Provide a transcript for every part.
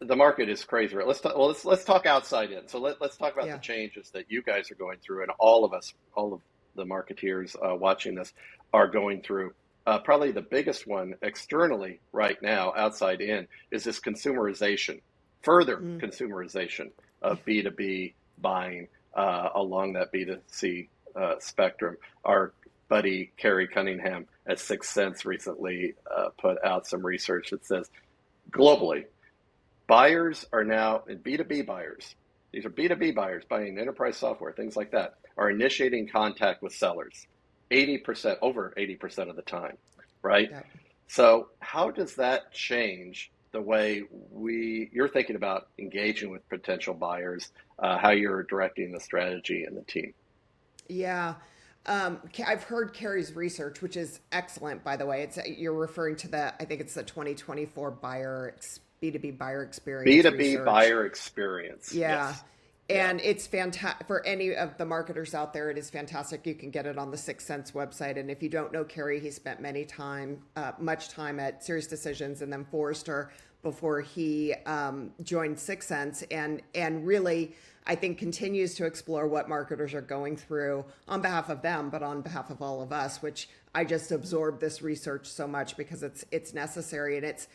the market is crazy. Right? Let's talk outside in. So let's talk about the Yeah. changes that you guys are going through, and all of us, all of the marketeers watching this, are going through. Probably the biggest one externally right now, outside in, is this consumerization, further Mm. consumerization of B2B buying along that B2C spectrum. Our buddy Kerry Cunningham at Sixth Sense recently put out some research that says globally, buyers are now, and B2B buyers, these are B2B buyers buying enterprise software, things like that, are initiating contact with sellers 80%, over 80% of the time, right? Yeah. So how does that change the way you're thinking about engaging with potential buyers, how you're directing the strategy and the team? Yeah. I've heard Carrie's research, which is excellent, by the way. It's you're referring to the, I think it's the 2024 B2B buyer experience B2B research. buyer experience. Yeah. Yes. Yeah. And it's fantastic for any of the marketers out there. It is fantastic. You can get it on the Sixth Sense website. And if you don't know Carrie, he spent much time at Serious Decisions and then Forrester before he joined Sixth Sense, and really, I think, continues to explore what marketers are going through on behalf of them, but on behalf of all of us. Which I just absorbed this research so much because it's necessary, and it's,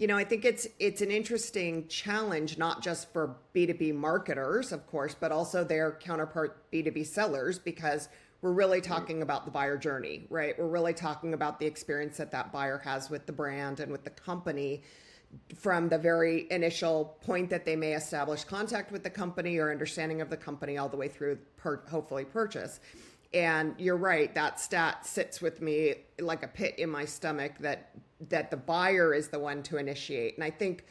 I think it's an interesting challenge, not just for B2B marketers, of course, but also their counterpart B2B sellers, because we're really talking about the buyer journey, right? We're really talking about the experience that that buyer has with the brand and with the company from the very initial point that they may establish contact with the company or understanding of the company all the way through hopefully purchase. And you're right, that stat sits with me like a pit in my stomach that the buyer is the one to initiate. And I think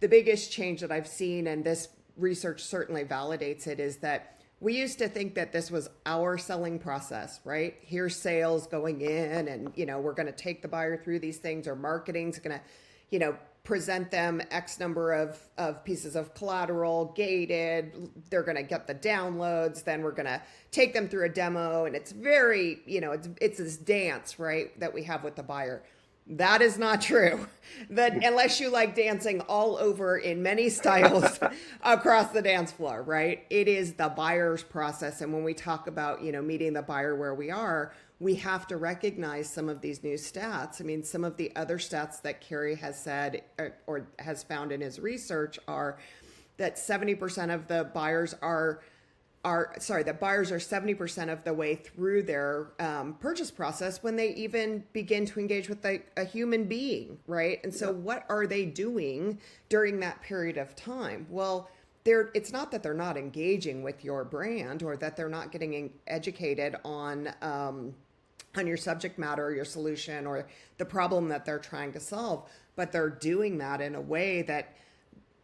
the biggest change that I've seen, and this research certainly validates it, is that we used to think that this was our selling process, right? Here's sales going in, and we're going to take the buyer through these things, or marketing's going to, present them X number of pieces of collateral, gated. They're going to get the downloads. Then we're going to take them through a demo. And it's very, it's this dance, right, that we have with the buyer. That is not true. That unless you like dancing all over in many styles across the dance floor, right? It is the buyer's process. And when we talk about, meeting the buyer where we have to recognize some of these new stats. I mean, some of the other stats that Kerry has said or has found in his research are that 70% of the buyers that buyers are 70% of the way through their purchase process when they even begin to engage with a human being, right? And so what are they doing during that period of time? Well, it's not that they're not engaging with your brand or that they're not getting educated on your subject matter, or your solution, or the problem that they're trying to solve, but they're doing that in a way that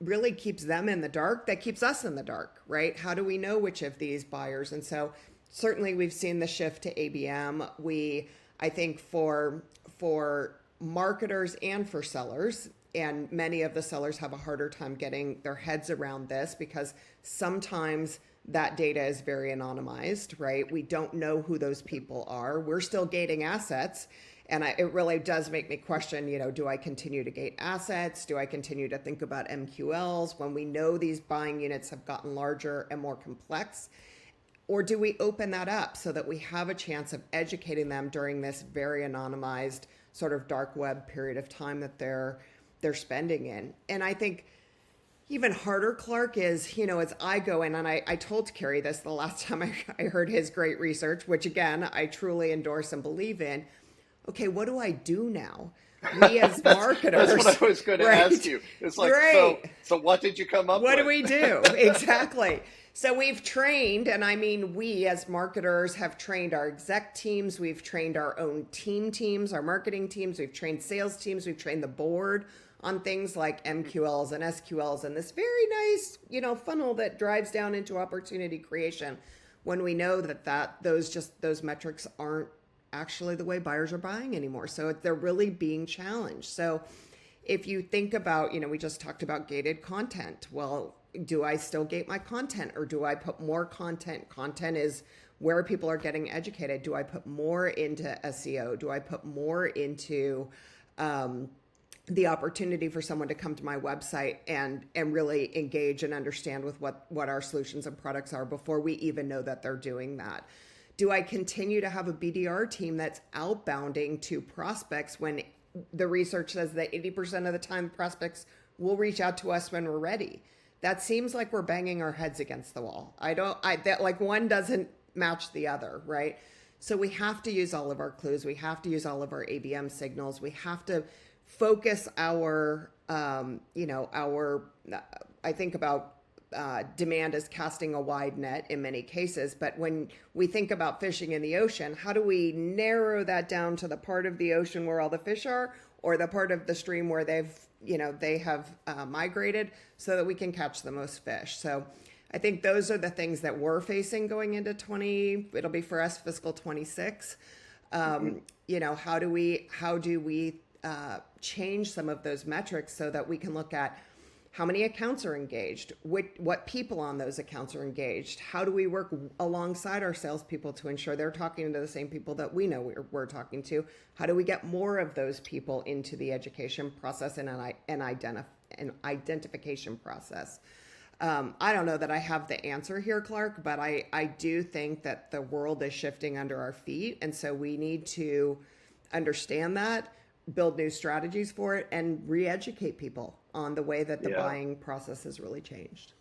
really keeps them in the dark, that keeps us in the dark, right? How do we know which of these buyers? And so certainly we've seen the shift to ABM. I think for marketers and for sellers, and many of the sellers have a harder time getting their heads around this because sometimes that data is very anonymized, right? We don't know who those people are. We're still gating assets. And it really does make me question, do I continue to gate assets? Do I continue to think about MQLs when we know these buying units have gotten larger and more complex? Or do we open that up so that we have a chance of educating them during this very anonymized sort of dark web period of time that they're spending in? And I think even harder, Clark, is, as I go in, and I told Kerry this the last time I heard his great research, which again, I truly endorse and believe in. Okay, what do I do now? We as marketers. That's what I was going to right? ask you. It's like, right. so what did you come up What with? do we do? Exactly. So we've trained, and I mean, we as marketers have trained our exec teams. We've trained our own teams, our marketing teams. We've trained sales teams. We've trained the board on things like MQLs and SQLs and this very nice, funnel that drives down into opportunity creation when we know that those metrics aren't actually the way buyers are buying anymore. So they're really being challenged. So if you think about, we just talked about gated content. Well, do I still gate my content, or do I put more content? Content is where people are getting educated. Do I put more into SEO? Do I put more into the opportunity for someone to come to my website and really engage and understand with what our solutions and products are before we even know that they're doing that. Do I continue to have a BDR team that's outbounding to prospects when the research says that 80% of the time prospects will reach out to us when we're ready? That seems like we're banging our heads against the wall. That like one doesn't match the other, right? So we have to use all of our clues. We have to use all of our ABM signals. We have to focus our, I think about demand as casting a wide net in many cases. But when we think about fishing in the ocean, how do we narrow that down to the part of the ocean where all the fish are, or the part of the stream where they have migrated, so that we can catch the most fish? So I think those are the things that we're facing going into it'll be for us fiscal 26. How do we change some of those metrics so that we can look at how many accounts are engaged, what people on those accounts are engaged, how do we work alongside our salespeople to ensure they're talking to the same people that we know we're talking to, how do we get more of those people into the education process and an identification process. I don't know that I have the answer here, Clark, but I do think that the world is shifting under our feet, and so we need to understand that, build new strategies for it, and re-educate people on the way that the Yeah. buying process has really changed.